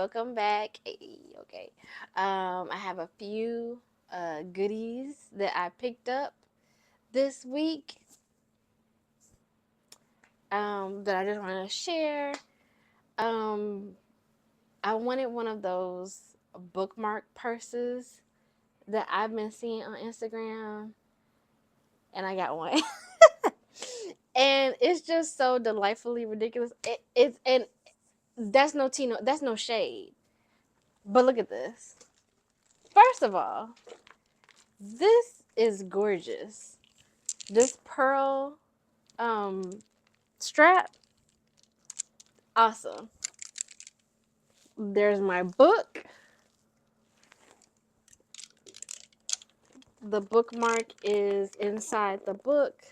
welcome back. Hey, okay. I have a few goodies that I picked up this week that I just want to share. Um, I wanted one of those bookmark purses that I've been seeing on Instagram, and I got one. And it's just so delightfully ridiculous. It's and that's no Tino, that's no shade. But look at this. First of all, this is gorgeous. This pearl strap, awesome. There's my book. The bookmark is inside the book.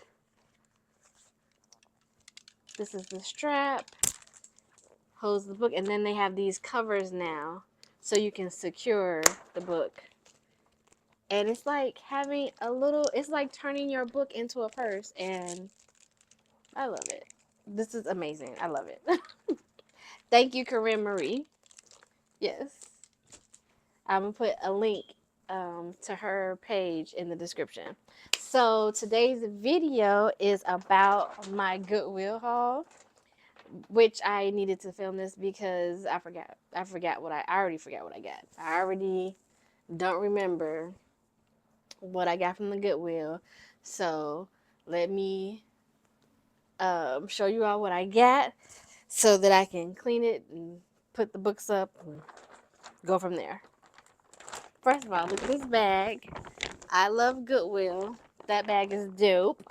This is the strap. Holds the book, and then they have these covers now so you can secure the book. And it's like having a little, it's like turning your book into a purse, and I love it. This is amazing. I love it. Thank you, Corinne Marie. Yes. I'm going to put a link to her page in the description. So today's video is about my Goodwill haul, which I needed to film this because I forgot. I already forgot what I got. I already don't remember what I got from the Goodwill. So let me show you all what I got so that I can clean it and put the books up and go from there. First of all, look at this bag. I love Goodwill. That bag is dope.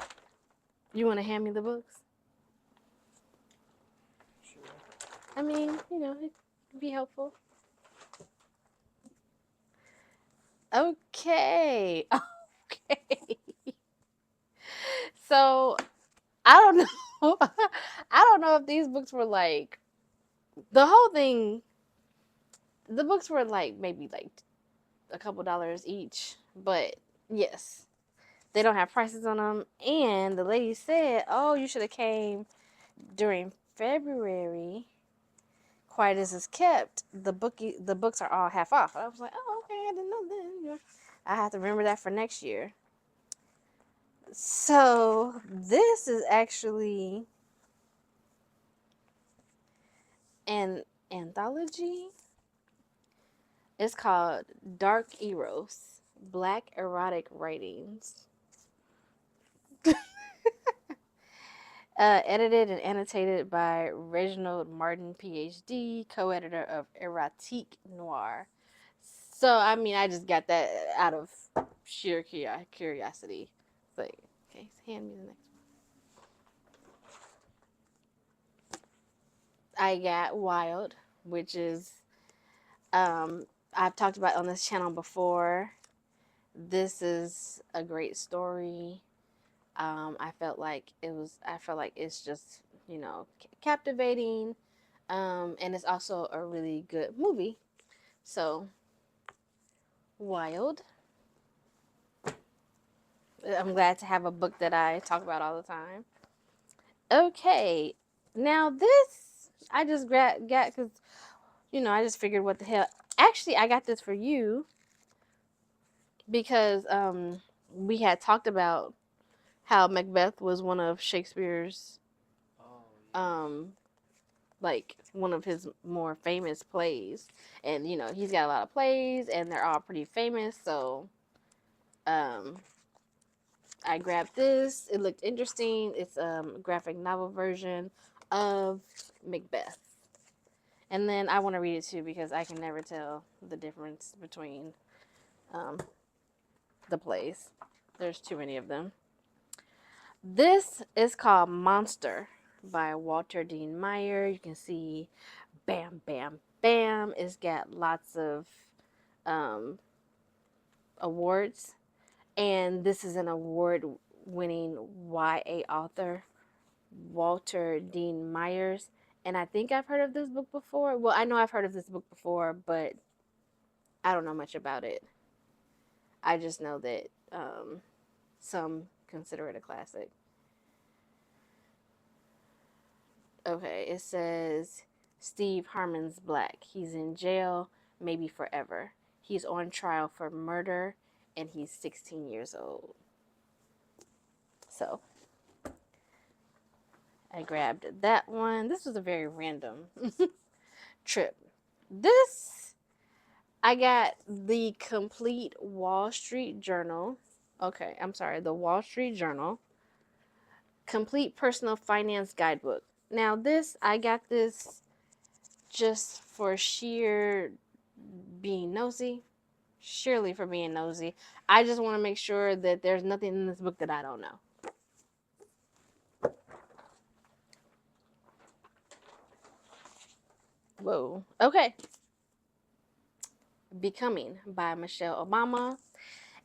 You want to hand me the books? Sure. I mean, it could be helpful. Okay. Okay. So, I don't know. I don't know if these books were like the whole thing. The books were like maybe like a couple dollars each, but yes, they don't have prices on them. And the lady said, "Oh, you should have came during February. Quiet as is kept. The books are all half off." I was like, "Oh, okay, I didn't know that. I have to remember that for next year." So this is actually an anthology. It's called Dark Eros, Black Erotic Writings. Edited and annotated by Reginald Martin, PhD, co-editor of Erotique Noir. So, I mean, I just got that out of sheer curiosity. It's like, okay, hand me the next one. I got Wild, which is, um, I've talked about on this channel before. This is a great story. I felt like it's just, captivating. And it's also a really good movie. So, Wild. I'm glad to have a book that I talk about all the time. Okay, now this I just got because I just figured what the hell. Actually, I got this for you because we had talked about how Macbeth was one of Shakespeare's Oh, yeah. um like one of his more famous plays, and he's got a lot of plays and they're all pretty famous. So um I grabbed this. It looked interesting. It's a graphic novel version of Macbeth. And then I want to read it too because I can never tell the difference between um, the plays. There's too many of them. This is called Monster by Walter Dean Meyer. You can see bam, bam, bam. It's got lots of um, awards. And this is an award winning YA author, Walter Dean Myers. And I think I've heard of this book before. Well, I know I've heard of this book before, but I don't know much about it. I just know that some consider it a classic. Okay, it says Steve Harmon's black. He's in jail, maybe forever. He's on trial for murder, and he's 16 years old. So I grabbed that one. This was a very random trip. This, I got the complete Wall Street Journal. Okay, I'm sorry, the Wall Street Journal Complete Personal Finance Guidebook. Now, I got this just for sheer being nosy. Surely for being nosy. I just want to make sure that there's nothing in this book that I don't know. Whoa. Okay. Becoming by Michelle Obama.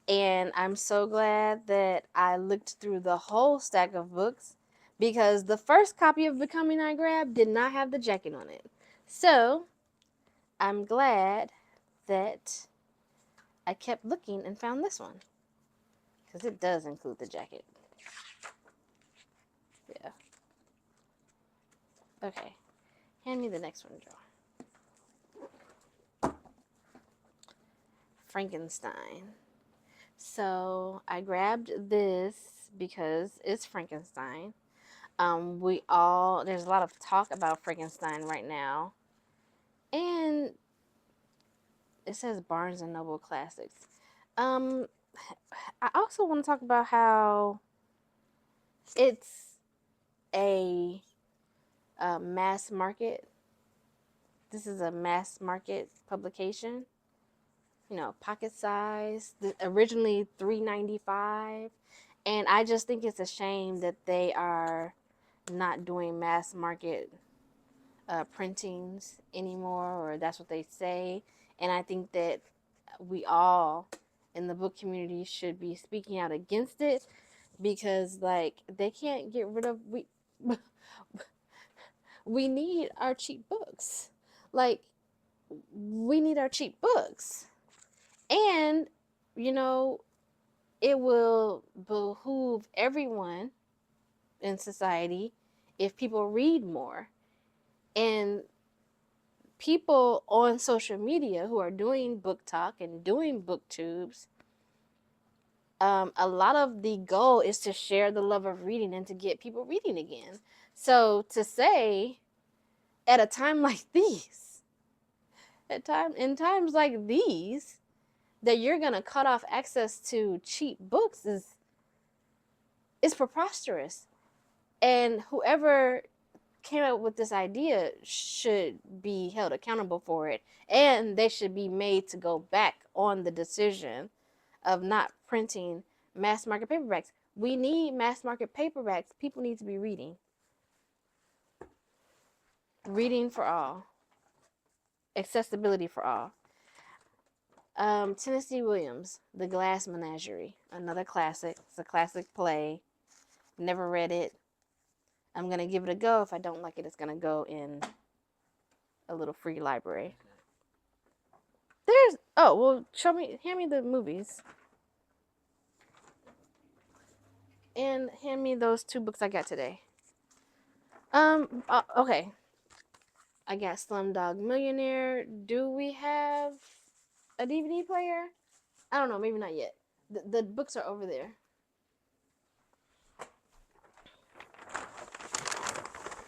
And I'm so glad that I looked through the whole stack of books because the first copy of Becoming I grabbed did not have the jacket on it. So I'm glad that I kept looking and found this one because it does include the jacket. Yeah. Okay. Hand me the next one, Joe. Frankenstein. So I grabbed this because it's Frankenstein. There's a lot of talk about Frankenstein right now. And it says Barnes and Noble Classics. I also want to talk about how it's a mass market. This is a mass market publication. You know, pocket size. Originally $3.95, and I just think it's a shame that they are not doing mass market printings anymore, or that's what they say. And I think that we all in the book community should be speaking out against it because, like, they can't get rid of we need our cheap books. Like, we need our cheap books, and you know, it will behoove everyone in society if people read more. And people on social media who are doing book talk and doing booktubes, a lot of the goal is to share the love of reading and to get people reading again. So to say at a time like these, in times like these, that you're gonna cut off access to cheap books is preposterous. And whoever came up with this idea should be held accountable for it, and they should be made to go back on the decision of not printing mass market paperbacks. We need mass market paperbacks. People need to be reading. Reading for all. Accessibility for all. Tennessee Williams, The Glass Menagerie, another classic. It's a classic play. Never read it. I'm going to give it a go. If I don't like it, it's going to go in a little free library. Hand me the movies. And hand me those 2 books I got today. Okay. I got Slumdog Millionaire. Do we have a DVD player? I don't know, maybe not yet. The books are over there.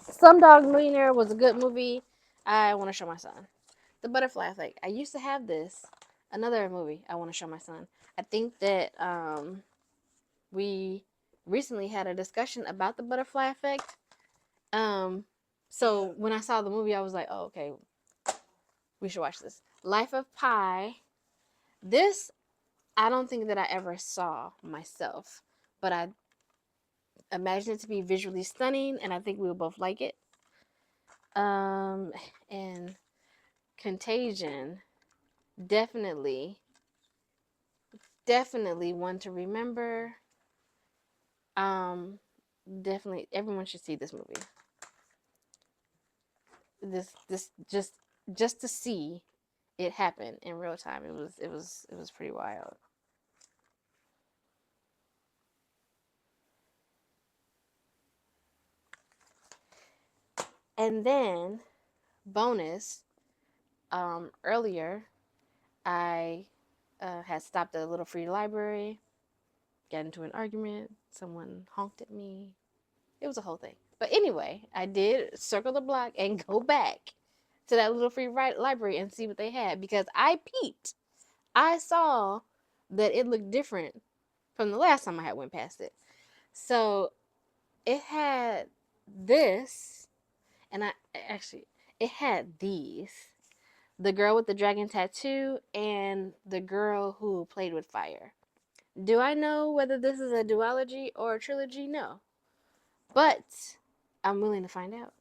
Slumdog Millionaire was a good movie. I want to show my son. The Butterfly Effect. I used to have this. Another movie I want to show my son. I think that we recently had a discussion about the Butterfly Effect. So when I saw the movie, I was like, oh, okay, we should watch this. Life of Pi. This, I don't think that I ever saw myself, but I imagine it to be visually stunning, and I think we will both like it. And Contagion, definitely one to remember. Definitely everyone should see this movie. This just to see it happen in real time. It was pretty wild. And then bonus, earlier I had stopped at a little free library, got into an argument, someone honked at me. It was a whole thing. But anyway, I did circle the block and go back to that little free library and see what they had, because I peeped. I saw that it looked different from the last time I had went past it. So it had this, and I actually, it had these: the girl with the dragon tattoo and the girl who played with fire. Do I know whether this is a duology or a trilogy? No. But I'm willing to find out.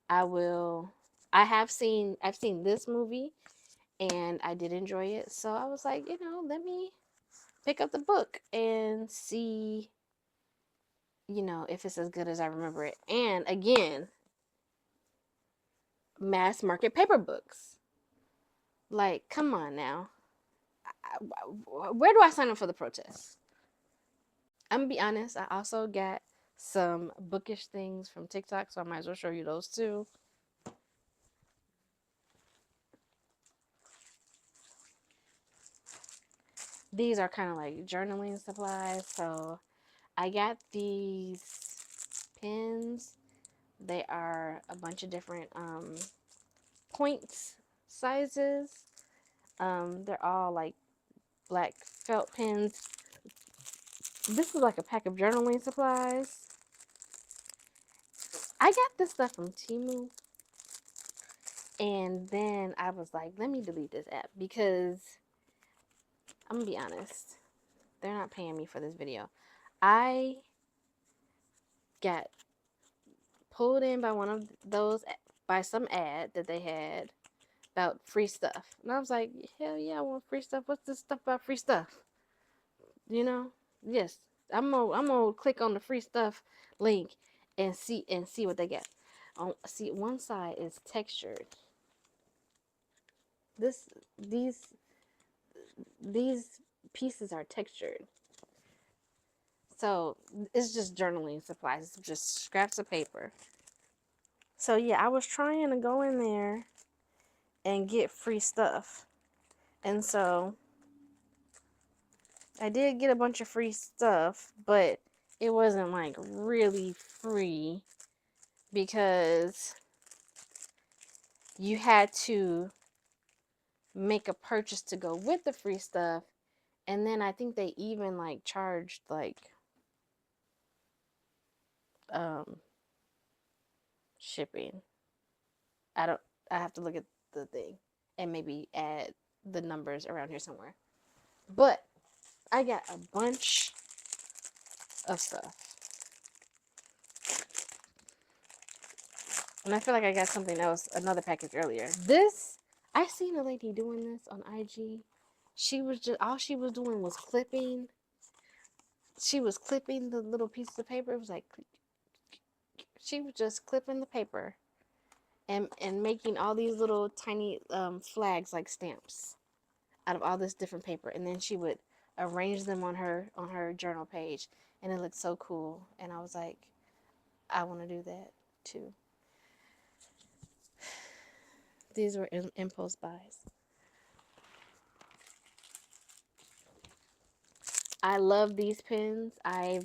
I will. I've seen this movie and I did enjoy it. So I was like, let me pick up the book and see, if it's as good as I remember it. And again, mass market paper books. Like, come on now. Where do I sign up for the protest? I'm gonna be honest, I also got some bookish things from TikTok, so I might as well show you those too. These are kind of like journaling supplies. So I got these pens. They are a bunch of different points sizes. They're all like black felt pens. This is like a pack of journaling supplies. I got this stuff from Temu. And then I was like, let me delete this app, because I'm going to be honest, they're not paying me for this video. I got pulled in by one of those, by some ad that they had about free stuff. And I was like, hell yeah, I want free stuff. What's this stuff about free stuff? Yes, I'm gonna click on the free stuff link and see what they got. See, one side is textured. This these pieces are textured. So it's just journaling supplies. It's just scraps of paper. So yeah, I was trying to go in there and get free stuff. And so I did get a bunch of free stuff, but it wasn't like really free, because you had to make a purchase to go with the free stuff. And then I think they even like charged like shipping. I have to look at the thing and maybe add the numbers around here somewhere. But I got a bunch of stuff. And I feel like I got something else, another package earlier. I seen a lady doing this on IG. All she was doing was clipping. She was clipping the little pieces of paper. It was like, she was just clipping the paper and making all these little tiny flags, like stamps, out of all this different paper. And then she would arrange them on her journal page. And it looked so cool. And I was like, I want to do that too. These were impulse buys. I love these pens. I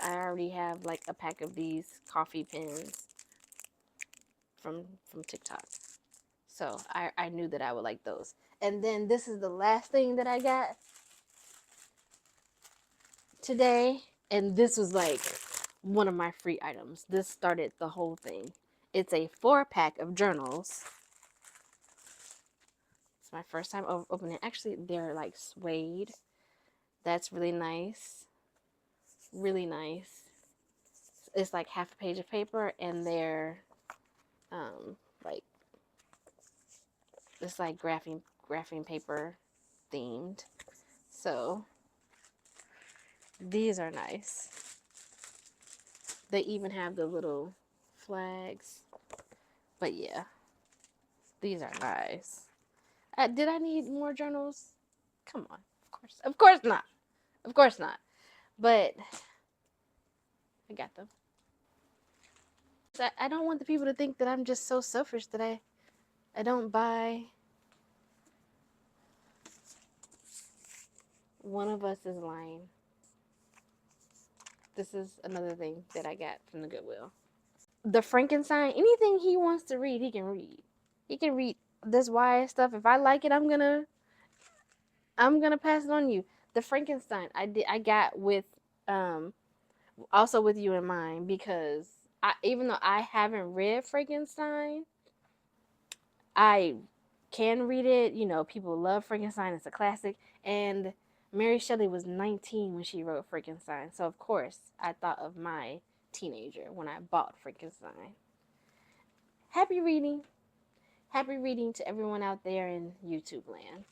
already have like a pack of these coffee pens from TikTok. So I knew that I would like those. And then this is the last thing that I got today. And this was like one of my free items. This started the whole thing. It's a 4-pack of journals. It's my first time opening it. Actually, they're like suede. That's really nice. Really nice. It's like half a page of paper, and they're like, it's like graphing paper themed. So these are nice. They even have the little flags. But yeah, these are nice. Did I need more journals? Come on, of course not. Of course not. But I got them. I don't want the people to think that I'm just so selfish that I I don't buy One of Us is Lying. This is another thing that I got from the Goodwill. The Frankenstein, anything he wants to read, he can read. He can read this YA stuff. If I like it, I'm gonna pass it on you. The Frankenstein I got with um also with you in mind because even though I haven't read Frankenstein, I can read it. You know, people love Frankenstein. It's a classic. And Mary Shelley was 19 when she wrote Frankenstein. So, of course, I thought of my teenager when I bought Frankenstein. Happy reading. Happy reading to everyone out there in YouTube land.